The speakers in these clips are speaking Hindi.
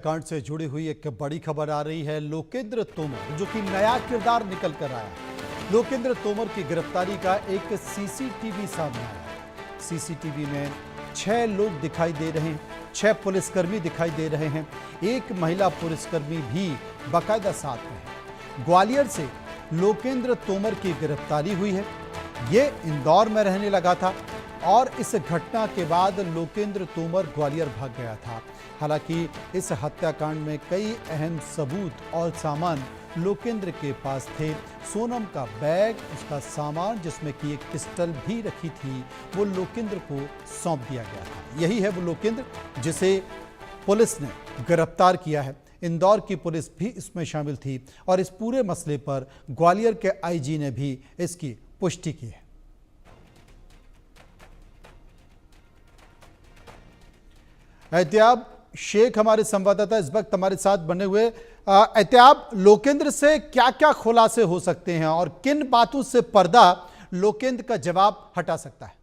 कांड से जुड़ी हुई एक बड़ी खबर आ रही है। लोकेंद्र तोमर जो कि नया किरदार निकल कर आया। लोकेंद्र तोमर की गिरफ्तारी का एक सीसीटीवी सामने आया। सीसीटीवी में 6 लोग दिखाई दे रहे हैं, 6 पुलिसकर्मी दिखाई दे रहे हैं, एक महिला पुलिसकर्मी भी बाकायदा साथ में है। ग्वालियर से लोकेंद्र तोमर की गिरफ्तारी हुई है। ये इंदौर में रहने लगा था और इस घटना के बाद लोकेंद्र तोमर ग्वालियर भाग गया था। हालांकि इस हत्याकांड में कई अहम सबूत और सामान लोकेंद्र के पास थे। सोनम का बैग, उसका सामान जिसमें कि एक पिस्टल भी रखी थी, वो लोकेंद्र को सौंप दिया गया था। यही है वो लोकेंद्र जिसे पुलिस ने गिरफ्तार किया है। इंदौर की पुलिस भी इसमें शामिल थी और इस पूरे मसले पर ग्वालियर के आईजी ने भी इसकी पुष्टि की है। एहतियाब शेख हमारे संवाददाता इस वक्त हमारे साथ बने हुए। एहतियाब, लोकेंद्र से क्या क्या खुलासे हो सकते हैं और किन बातों से पर्दा लोकेंद्र का जवाब हटा सकता है?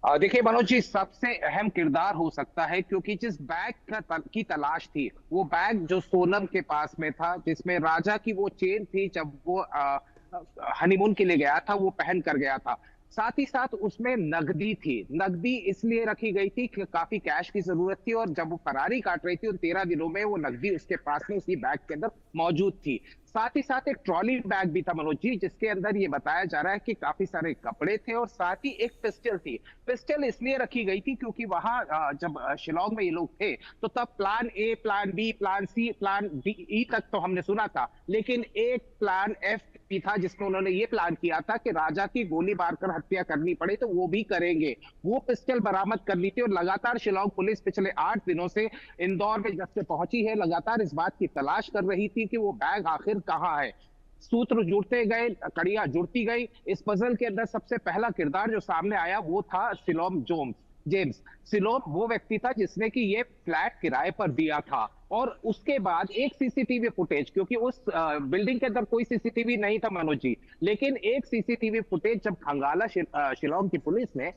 देखिए मनोज जी, सबसे अहम किरदार हो सकता है क्योंकि जिस बैग की तलाश थी, वो बैग जो सोनम के पास में था, जिसमें राजा की वो चेन थी, जब वो हनीमून के लिए गया था वो पहन कर गया था। साथ ही साथ उसमें नकदी थी। नकदी इसलिए रखी गई थी कि काफी कैश की जरूरत थी और जब वो फरारी काट रही थी उन 13 दिनों में वो नकदी उसके पास में उसी बैग के अंदर मौजूद थी। साथ ही साथ एक ट्रॉली बैग भी था मनोज जी, जिसके अंदर ये बताया जा रहा है कि काफी सारे कपड़े थे और साथ ही एक पिस्टल थी। पिस्टल इसलिए रखी गई थी क्योंकि वहां जब शिलांग में ये लोग थे तो तब plan A, plan B, plan C, plan D, E तक तो हमने सुना था, लेकिन एक प्लान एफ भी था जिसमें उन्होंने ये प्लान किया था कि राजा की गोली मारकर हत्या करनी पड़े तो वो भी करेंगे। वो पिस्टल बरामद कर ली थी और लगातार शिलांग पुलिस पिछले 8 दिनों से इंदौर में जब से पहुंची है, लगातार इस बात की तलाश कर रही थी कि वो बैग आखिर कहां है। सूत्र जुड़ते गए, कड़ियां जुड़ती गई। इस पजल के अंदर सबसे पहला किरदार जो सामने आया वो था सिलोम जेम्स। सिलोम वो व्यक्ति था जिसने कि ये फ्लैट किराए पर दिया था और उसके बाद एक सीसीटीवी फुटेज, क्योंकि उस बिल्डिंग के अंदर कोई सीसीटीवी नहीं था मनोज जी, लेकिन एक सीसीटीवी फुटेज जब खंगाला शिलोंग की पुलिस ने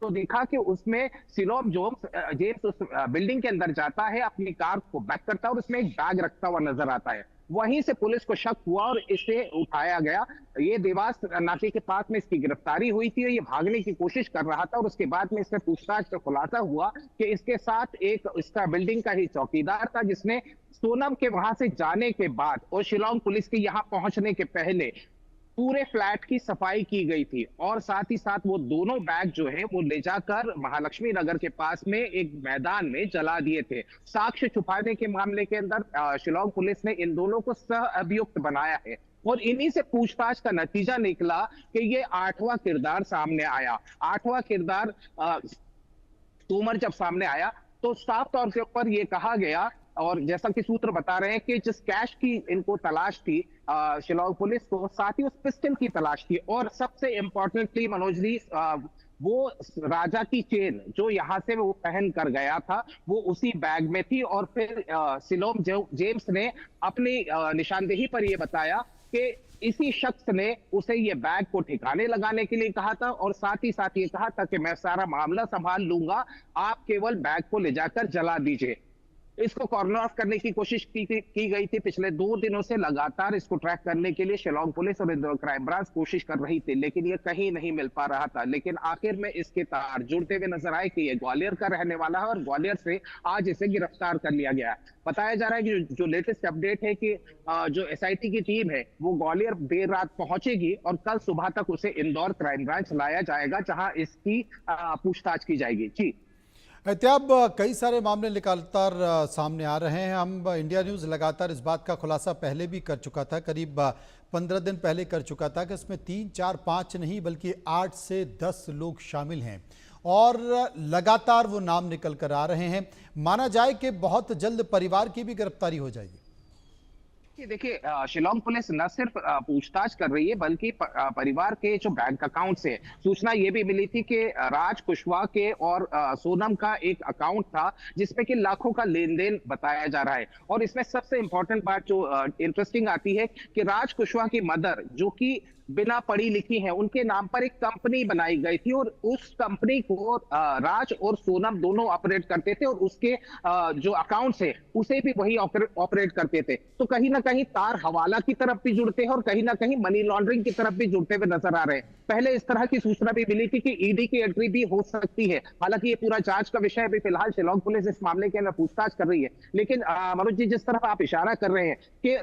तो देखा कि उसमें सिलोम जेम्स उस बिल्डिंग के अंदर जाता है, अपनी कार को बैक करता है और उसमें एक बैग रखता हुआ नजर आता है। वहीं से पुलिस को शक हुआ और इसे उठाया गया। ये देवास नाके के पास में इसकी गिरफ्तारी हुई थी और ये भागने की कोशिश कर रहा था और उसके बाद में इससे पूछताछ का खुलासा हुआ कि इसके साथ एक इसका बिल्डिंग का ही चौकीदार था जिसने सोनम के वहां से जाने के बाद और शिलांग पुलिस के यहां पहुंचने के पहले पूरे फ्लैट की सफाई की गई थी और साथ ही साथ वो दोनों बैग जो है वो ले जाकर महालक्ष्मी नगर के पास में एक मैदान में जला दिए थे। साक्ष्य छुपाने के मामले के अंदर शिलांग पुलिस ने इन दोनों को सह अभियुक्त बनाया है और इन्हीं से पूछताछ का नतीजा निकला कि ये 8वां किरदार सामने आया। 8वां किरदार तोमर जब सामने आया तो साफ तौर के ऊपर ये कहा गया और जैसा कि सूत्र बता रहे हैं कि जिस कैश की इनको तलाश थी शिलांग पुलिस को, साथ ही उस पिस्टल की तलाश थी और सबसे इंपॉर्टेंटली मनोज जी वो राजा की चेन जो यहां से वो पहन कर गया था वो उसी बैग में थी और फिर सिलोम जेम्स ने अपनी निशानदेही पर ये बताया कि इसी शख्स ने उसे ये बैग को ठिकाने लगाने के लिए कहा था और साथ ही साथ ये कहा था कि मैं सारा मामला संभाल लूंगा, आप केवल बैग को ले जाकर जला दीजिए। इसको कॉर्नर ऑफ करने की कोशिश की गई थी। पिछले 2 दिनों से लगातार इसको ट्रैक करने के लिए शिलांग पुलिस और इंदौर क्राइम ब्रांच कोशिश कर रही थी, लेकिन ये कहीं नहीं मिल पा रहा था। लेकिन आखिर में इसके तार जुड़ते हुए नजर आए कि ये ग्वालियर का रहने वाला है और ग्वालियर से आज इसे गिरफ्तार कर लिया गया है। बताया जा रहा है कि जो लेटेस्ट अपडेट है कि जो एसआईटी की टीम है वो ग्वालियर देर रात पहुंचेगी और कल सुबह तक उसे इंदौर क्राइम ब्रांच लाया जाएगा, जहां इसकी पूछताछ की जाएगी। जी एहतियाब, कई सारे मामले लगातार सामने आ रहे हैं। हम इंडिया न्यूज़ लगातार इस बात का खुलासा पहले भी कर चुका था, करीब 15 दिन पहले कर चुका था कि इसमें 3, 4, 5 नहीं बल्कि 8 से 10 लोग शामिल हैं और लगातार वो नाम निकल कर आ रहे हैं। माना जाए कि बहुत जल्द परिवार की भी गिरफ्तारी हो जाएगी। देखिए, शिलांग पुलिस न सिर्फ पूछताछ कर रही है बल्कि परिवार के जो बैंक अकाउंट से सूचना ये भी मिली थी कि राज कुशवाहा के और सोनम का एक अकाउंट था जिसमें कि लाखों का लेन देन बताया जा रहा है। और इसमें सबसे इंपॉर्टेंट बात जो इंटरेस्टिंग आती है कि राज कुशवाहा की मदर जो कि बिना पढ़ी लिखी हैं, उनके नाम पर एक कंपनी बनाई गई थी और उस कंपनी को राज और सोनम दोनों ऑपरेट करते थे, और उसके जो अकाउंट्स है उसे भी वही ऑपरेट करते थे। तो कहीं ना कहीं तार हवाला की तरफ भी जुड़ते हैं और कहीं ना कहीं मनी लॉन्ड्रिंग की तरफ भी जुड़ते हुए नजर आ रहे हैं। पहले इस तरह की सूचना भी मिली थी कि ईडी की एंट्री भी हो सकती है। हालांकि ये पूरा जांच का विषय अभी फिलहाल शिलांग पुलिस इस मामले के अंदर पूछताछ कर रही है। लेकिन मनोज जी, जिस तरफ आप इशारा कर रहे हैं कि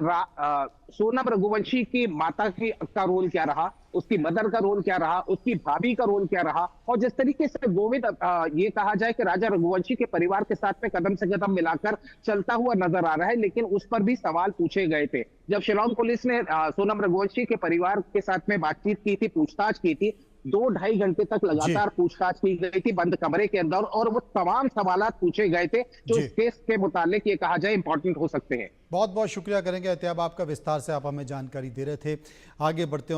सोनम रघुवंशी की माता का रोल क्या रहा, उसकी मदर का रोल क्या रहा, उसकी भाभी का रोल क्या रहा, और जिस तरीके से गोविंद ये कहा जाए कि राजा रघुवंशी के परिवार के साथ में कदम से कदम मिलाकर चलता हुआ नजर आ रहा है, लेकिन उस पर भी सवाल पूछे गए थे। जब शिलांग पुलिस ने सोनम रघुवंशी के परिवार के साथ में बातचीत की थी, पूछताछ की थी, 2-2.5 घंटे तक जी लगातार पूछताछ की गई थी बंद कमरे के अंदर, और वो तमाम सवालात पूछे गए थे जो जी। इस केस के मुतालिक ये कहा जाए इंपॉर्टेंट हो सकते हैं। बहुत बहुत शुक्रिया करेंगे अत्याब, आपका विस्तार से आप हमें जानकारी दे रहे थे। आगे बढ़ते हैं।